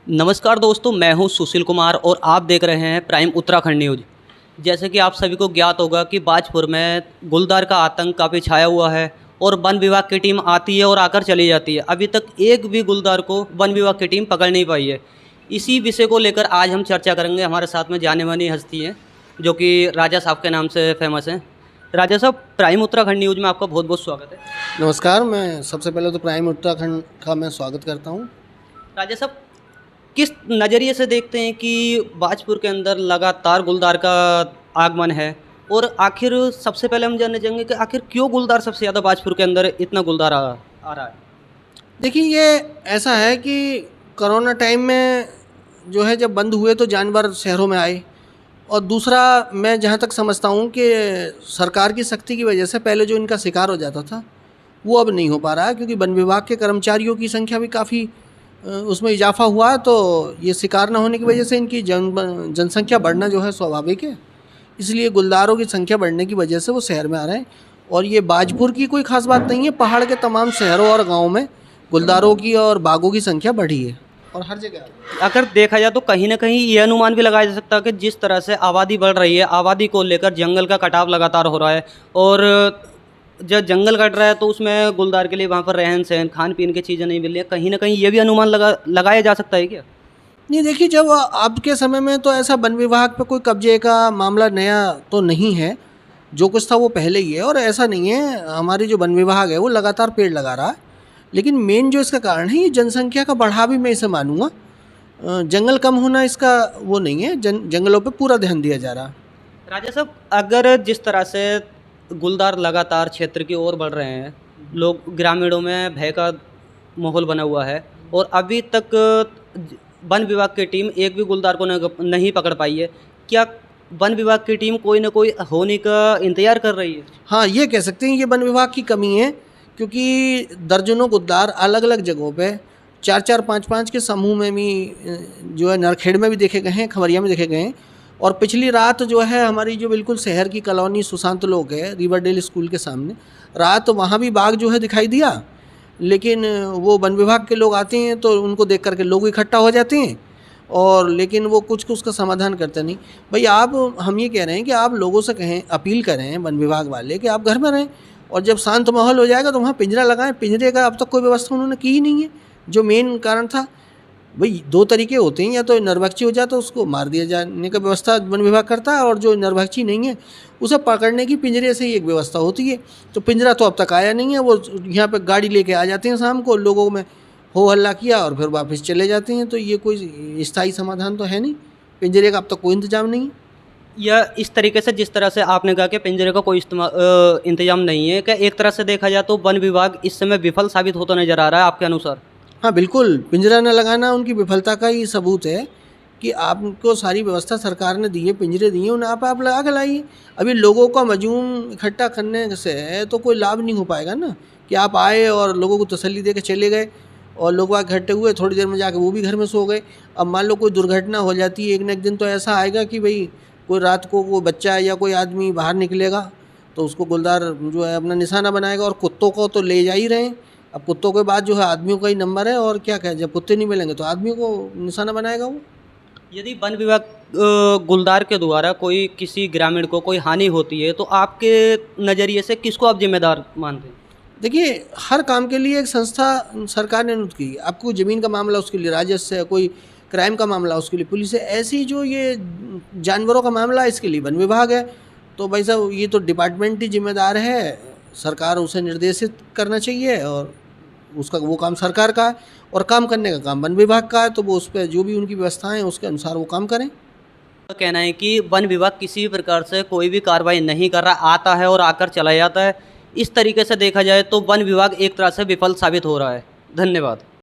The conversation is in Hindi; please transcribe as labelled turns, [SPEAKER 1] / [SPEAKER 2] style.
[SPEAKER 1] नमस्कार दोस्तों, मैं हूं सुशील कुमार और आप देख रहे हैं प्राइम उत्तराखंड न्यूज। जैसे कि आप सभी को ज्ञात होगा कि बाजपुर में गुलदार का आतंक काफ़ी छाया हुआ है और वन विभाग की टीम आती है और आकर चली जाती है। अभी तक एक भी गुलदार को वन विभाग की टीम पकड़ नहीं पाई है। इसी विषय को लेकर आज हम चर्चा करेंगे। हमारे साथ में जाने मानी हस्ती हैं जो कि राजा साहब के नाम से फेमस हैं। राजा साहब, प्राइम उत्तराखंड न्यूज़ में आपका बहुत बहुत स्वागत है।
[SPEAKER 2] नमस्कार। मैं सबसे पहले तो प्राइम उत्तराखंड का मैं स्वागत करता हूँ।
[SPEAKER 1] राजा साहब, किस नज़रिए से देखते हैं कि बाजपुर के अंदर लगातार गुलदार का आगमन है, और आखिर सबसे पहले हम जानना चाहेंगे कि आखिर क्यों गुलदार सबसे ज़्यादा बाजपुर के अंदर इतना गुलदार आ रहा है।
[SPEAKER 2] देखिए, ये ऐसा है कि कोरोना टाइम में जो है जब बंद हुए तो जानवर शहरों में आए, और दूसरा मैं जहाँ तक समझता हूँ कि सरकार की सख्ती की वजह से पहले जो इनका शिकार हो जाता था वो अब नहीं हो पा रहा है, क्योंकि वन विभाग के कर्मचारियों की संख्या भी काफ़ी उसमें इजाफा हुआ है। तो ये शिकार न होने की वजह से इनकी जनसंख्या बढ़ना जो है स्वाभाविक है। इसलिए गुलदारों की संख्या बढ़ने की वजह से वो शहर में आ रहे हैं। और ये बाजपुर की कोई ख़ास बात नहीं है, पहाड़ के तमाम शहरों और गाँव में गुलदारों की और बागों की संख्या बढ़ी है और हर जगह।
[SPEAKER 1] अगर देखा जाए तो कहीं ना कहीं ये अनुमान भी लगाया जा सकता है कि जिस तरह से आबादी बढ़ रही है, आबादी को लेकर जंगल का कटाव लगातार हो रहा है, और जब जंगल कट रहा है तो उसमें गुलदार के लिए वहाँ पर रहन सहन खान पीन की चीज़ें नहीं मिल रही है। कहीं ना कहीं ये भी अनुमान लगाया जा सकता है क्या?
[SPEAKER 2] नहीं, देखिए, जब अब के समय में तो ऐसा वन विभाग पे कोई कब्जे का मामला नया तो नहीं है। जो कुछ था वो पहले ही है, और ऐसा नहीं है। हमारी जो वन विभाग है वो लगातार पेड़ लगा रहा है, लेकिन मेन जो इसका कारण है ये जनसंख्या का बढ़ाव भी मैं इसे मानूंगा। जंगल कम होना इसका वो नहीं है। जंगलों पे पूरा ध्यान दिया जा रहा है।
[SPEAKER 1] राजा साहब, अगर जिस तरह से गुलदार लगातार क्षेत्र की ओर बढ़ रहे हैं, लोग ग्रामीणों में भय का माहौल बना हुआ है, और अभी तक वन विभाग की टीम एक भी गुलदार को नहीं पकड़ पाई है। क्या वन विभाग की टीम कोई ना कोई होने का इंतजार कर रही है?
[SPEAKER 2] हाँ, ये कह सकते हैं ये वन विभाग की कमी है, क्योंकि दर्जनों गुलदार अलग अलग जगहों पे 4-4, 5-5 के समूह में भी जो है नरखेड़ में भी देखे गए हैं, खमरिया में देखे गए हैं। और पिछली रात जो है हमारी जो बिल्कुल शहर की कॉलोनी सुशांत लोक है, रिवरडेल स्कूल के सामने, रात वहाँ भी बाघ जो है दिखाई दिया। लेकिन वो वन विभाग के लोग आते हैं तो उनको देख करके लोग इकट्ठा हो जाते हैं, और लेकिन वो कुछ उसका समाधान करते नहीं। भाई, हम ये कह रहे हैं कि आप लोगों से कहें, अपील करें वन विभाग वाले कि आप घर में रहें, और जब शांत माहौल हो जाएगा तो वहाँ पिंजरा लगाएं। पिंजरे का अब तक कोई व्यवस्था उन्होंने की ही नहीं है, जो मेन कारण था। भाई, दो तरीके होते हैं, या तो नरभक्षी हो जाए तो उसको मार दिया जाने का व्यवस्था वन विभाग करता है, और जो नरभक्षी नहीं है उसे पकड़ने की पिंजरे से ही एक व्यवस्था होती है। तो पिंजरा तो अब तक आया नहीं है। वो यहाँ पे गाड़ी लेके आ जाते हैं शाम को, लोगों में हो हल्ला किया और फिर वापस चले जाते हैं। तो ये कोई स्थायी समाधान तो है नहीं। पिंजरे का अब तक कोई इंतजाम नहीं है।
[SPEAKER 1] या इस तरीके से जिस तरह से आपने कहा कि पिंजरे का कोई इंतजाम नहीं है, क्या एक तरह से देखा जाए तो वन विभाग इस समय विफल साबित होता नजर आ रहा है आपके अनुसार?
[SPEAKER 2] हाँ, बिल्कुल। पिंजरा न लगाना उनकी विफलता का ही सबूत है कि आपको सारी व्यवस्था सरकार ने दी है, पिंजरे दिए, उन्हें आप लगा के लाइए। अभी लोगों का हजूम इकट्ठा करने से तो कोई लाभ नहीं हो पाएगा ना, कि आप आए और लोगों को तसल्ली दे के चले गए, और लोग वहाँ इकट्ठे हुए, थोड़ी देर में जाके वो भी घर में सो गए। अब मान लो कोई दुर्घटना हो जाती है, एक न एक दिन तो ऐसा आएगा कि भाई कोई रात को कोई बच्चा या कोई आदमी बाहर निकलेगा तो उसको गुलदार जो है अपना निशाना बनाएगा। और कुत्तों को तो ले जा ही रहे हैं। अब कुत्तों के बाद जो है आदमियों का ही नंबर है, और क्या कहें, जब कुत्ते नहीं मिलेंगे तो आदमियों को निशाना बनाएगा वो।
[SPEAKER 1] यदि वन विभाग गुलदार के द्वारा कोई किसी ग्रामीण को कोई हानि होती है तो आपके नज़रिए से किसको आप जिम्मेदार मानते हैं?
[SPEAKER 2] देखिए, हर काम के लिए एक संस्था सरकार ने नियुक्त की। आपको ज़मीन का मामला उसके लिए राजस्व है, कोई क्राइम का मामला उसके लिए पुलिस है। ऐसी जो ये जानवरों का मामला इसके लिए वन विभाग है। तो भाई साहब, ये तो डिपार्टमेंट ही जिम्मेदार है, सरकार उसे निर्देशित करना चाहिए, और उसका वो काम सरकार का है, और काम करने का काम वन विभाग का है। तो वो उस पर जो भी उनकी व्यवस्थाएं हैं उसके अनुसार वो काम करें।
[SPEAKER 1] तो कहना है कि वन विभाग किसी भी प्रकार से कोई भी कार्रवाई नहीं कर रहा, आता है और आकर चला जाता है। इस तरीके से देखा जाए तो वन विभाग एक तरह से विफल साबित हो रहा है। धन्यवाद।